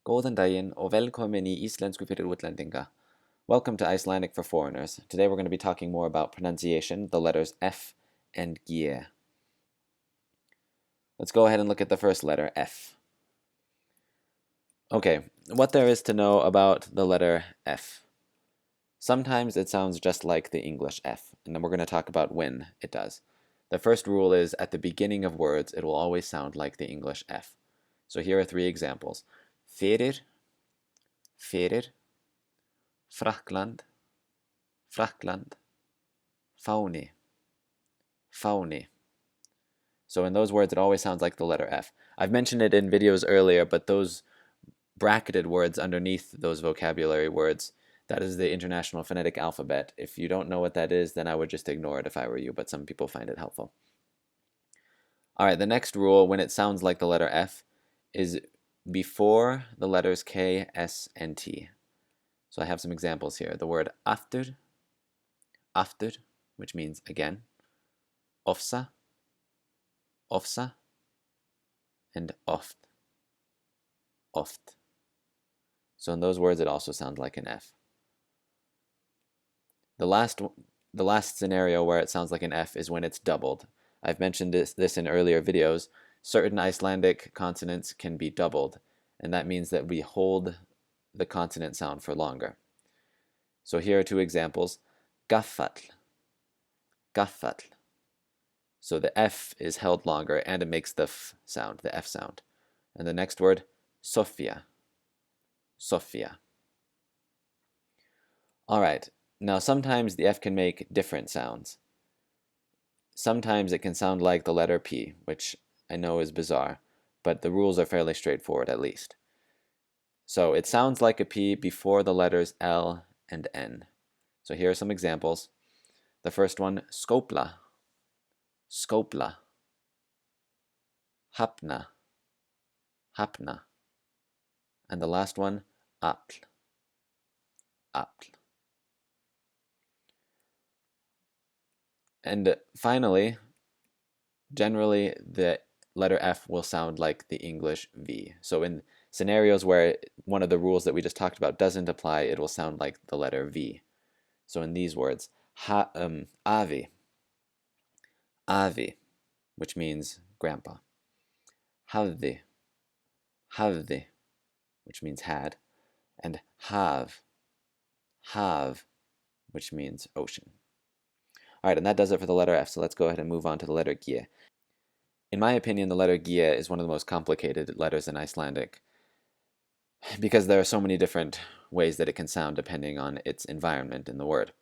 Góðan daginn og velkomin í Íslensku fyrir útlendinga. Welcome to Icelandic for Foreigners. Today we're going to be talking more about pronunciation, the letters F and G. Let's go ahead and look at the first letter, F. Okay, what there is to know about the letter F. Sometimes it sounds just like the English F, and then we're going to talk about when it does. The first rule is at the beginning of words, it will always sound like the English F. So here are three examples. Fyrir, fyrir, Frakkland, Frakkland, fáni, fáni. So in those words, it always sounds like the letter F. I've mentioned it in videos earlier, but those bracketed words underneath those vocabulary words, that is the International Phonetic Alphabet. If you don't know what that is, then I would just ignore it if I were you, but some people find it helpful. All right, the next rule, when it sounds like the letter F, is before the letters K, S, and T. So I have some examples here. The word aftur, aftur, which means again, ofsa, ofsa, and oft, oft. So in those words, it also sounds like an F. The last scenario where it sounds like an F is when it's doubled. I've mentioned this in earlier videos. Certain Icelandic consonants can be doubled, and that means that we hold the consonant sound for longer. So here are two examples. Gaffall, gaffall. So the F is held longer and it makes the F sound, the F sound. And the next word, Sofia, Sofia. All right, now sometimes the F can make different sounds. Sometimes it can sound like the letter P, which I know is bizarre, but the rules are fairly straightforward at least. So it sounds like a P before the letters L and N. So here are some examples. The first one, skopla, skopla. Hafna, hafna. And the last one, apl, apl. And finally, generally the letter F will sound like the English V. So in scenarios where one of the rules that we just talked about doesn't apply, it will sound like the letter V. So in these words, avi, avi, which means grandpa. Havði, havði, which means had. And have, which means ocean. All right, and that does it for the letter F, so let's go ahead and move on to the letter G. In my opinion, the letter G is one of the most complicated letters in Icelandic because there are so many different ways that it can sound depending on its environment in the word.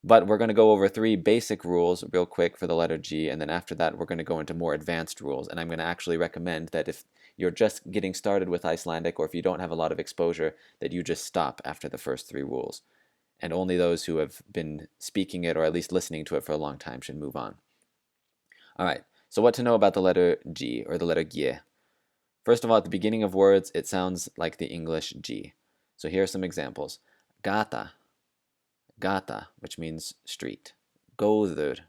But we're going to go over three basic rules real quick for the letter G, and then after that we're going to go into more advanced rules, and I'm going to actually recommend that if you're just getting started with Icelandic or if you don't have a lot of exposure, that you just stop after the first three rules. And only those who have been speaking it or at least listening to it for a long time should move on. All right, so what to know about the letter G, or the letter G? First of all, at the beginning of words, it sounds like the English G. So here are some examples. Gata, gata, which means street. Góður,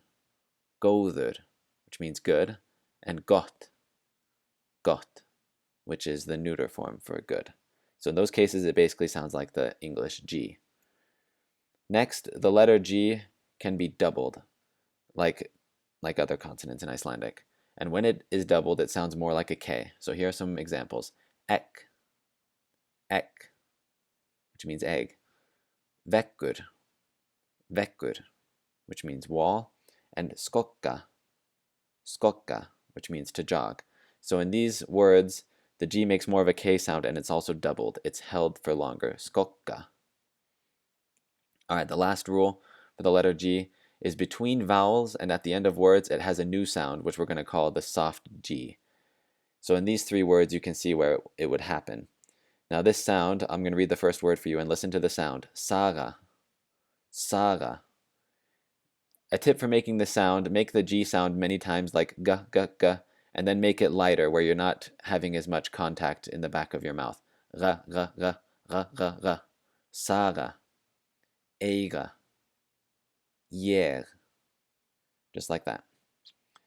góður, which means good. And gott, gott, which is the neuter form for good. So in those cases, it basically sounds like the English G. Next, the letter G can be doubled, like other consonants in Icelandic. And when it is doubled, it sounds more like a K. So here are some examples. Ek, ek, which means egg. Vekkur, vekkur, which means wall. And skokka, skokka, which means to jog. So in these words, the G makes more of a K sound and it's also doubled. It's held for longer. Skokka. All right, the last rule for the letter G is between vowels and at the end of words, it has a new sound, which we're going to call the soft G. So in these three words, you can see where it would happen. Now this sound, I'm going to read the first word for you and listen to the sound. Saga, saga. A tip for making this sound, make the G sound many times like g, g, g, and then make it lighter where you're not having as much contact in the back of your mouth. Ra, ra, ra, ra, ra, ra. Saga. Eiga, yer, just like that.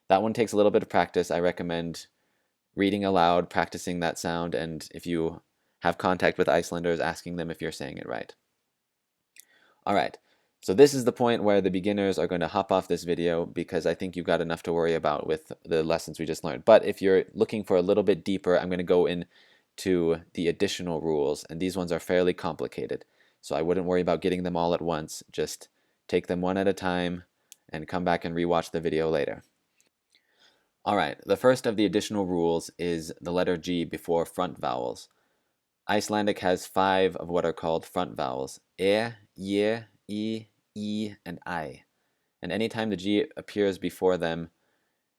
That one takes a little bit of practice. I recommend reading aloud, practicing that sound, and if you have contact with Icelanders, asking them if you're saying it right. All right, so this is the point where the beginners are going to hop off this video because I think you've got enough to worry about with the lessons we just learned. But if you're looking for a little bit deeper, I'm going to go into the additional rules, and these ones are fairly complicated. So I wouldn't worry about getting them all at once. Just take them one at a time and come back and rewatch the video later. All right, the first of the additional rules is the letter G before front vowels. Icelandic has 5 of what are called front vowels: ye, I, and I. And anytime the G appears before them,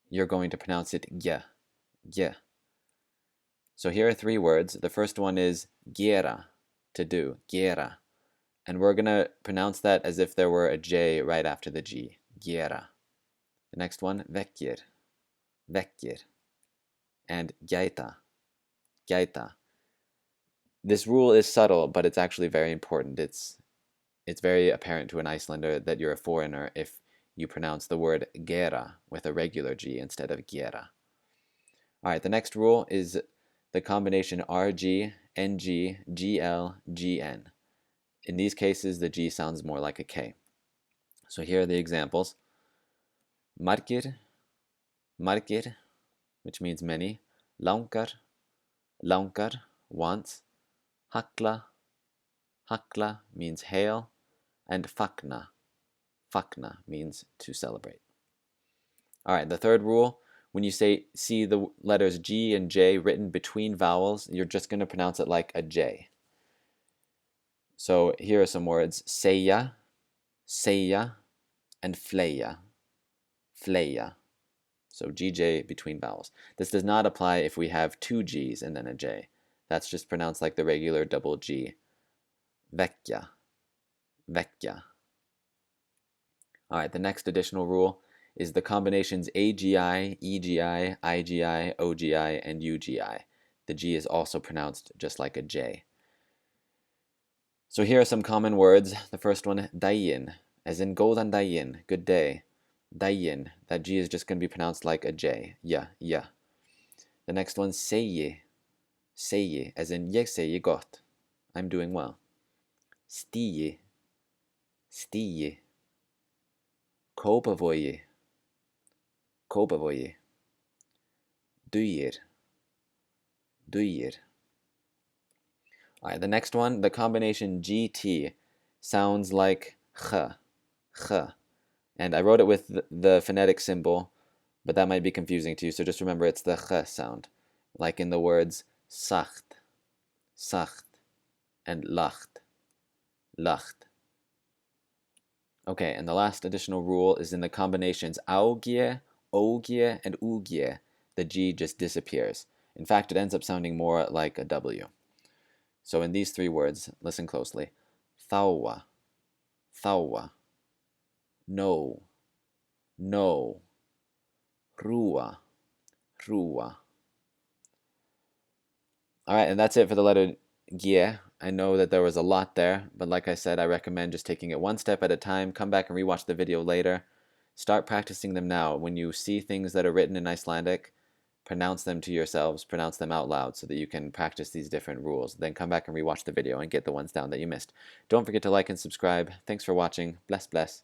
you're going to pronounce it ge, ge. So here are 3 words. The first one is gera, to do, gera. And we're going to pronounce that as if there were a J right after the G, gera. The next one, vekir, vekir. And gæta, gæta. This rule is subtle, but it's actually very important. It's very apparent to an Icelander that you're a foreigner if you pronounce the word gera with a regular G instead of gera. All right, the next rule is the combination RG, NG, GL, GN. In these cases, the G sounds more like a K. So here are the examples. Margir, margir, which means many. Langar, langar, wants. Hakla, hakla means hail. And fagna, fagna means to celebrate. All right, the third rule, when you see the letters G and J written between vowels, you're just going to pronounce it like a J. So here are some words: seia, seia, and fleia, fleia. So GJ between vowels. This does not apply if we have 2 G's and then a J. That's just pronounced like the regular double G. Vecchia, vecchia. All right, the next additional rule is the combinations AGI, EGI, IGI, OGI, and UGI. The G is also pronounced just like a J. So here are some common words. The first one, daginn, as in góðan daginn, good day. Daginn, that G is just going to be pronounced like a J. Yeah, yeah. The next one, segi, segi, as in ég segi gott, I'm doing well. Stigi, stigi. Kópavogi, Kópavogi. Dugir, dugir. All right, the next one, the combination GT sounds like ch, ch. And I wrote it with the phonetic symbol, but that might be confusing to you, so just remember it's the ch sound, like in the words sacht, sacht, and lacht, lacht. Okay, and the last additional rule is in the combinations augie, ogie, and ugie. The G just disappears. In fact, it ends up sounding more like a W. So in these 3 words, listen closely. Thaua, thaua. No, no. Rua, rua. All right, and that's it for the letter G. I know that there was a lot there, but like I said, I recommend just taking it one step at a time. Come back and rewatch the video later. Start practicing them now. When you see things that are written in Icelandic, pronounce them to yourselves, pronounce them out loud so that you can practice these different rules. Then come back and rewatch the video and get the ones down that you missed. Don't forget to like and subscribe. Thanks for watching. Bless, bless.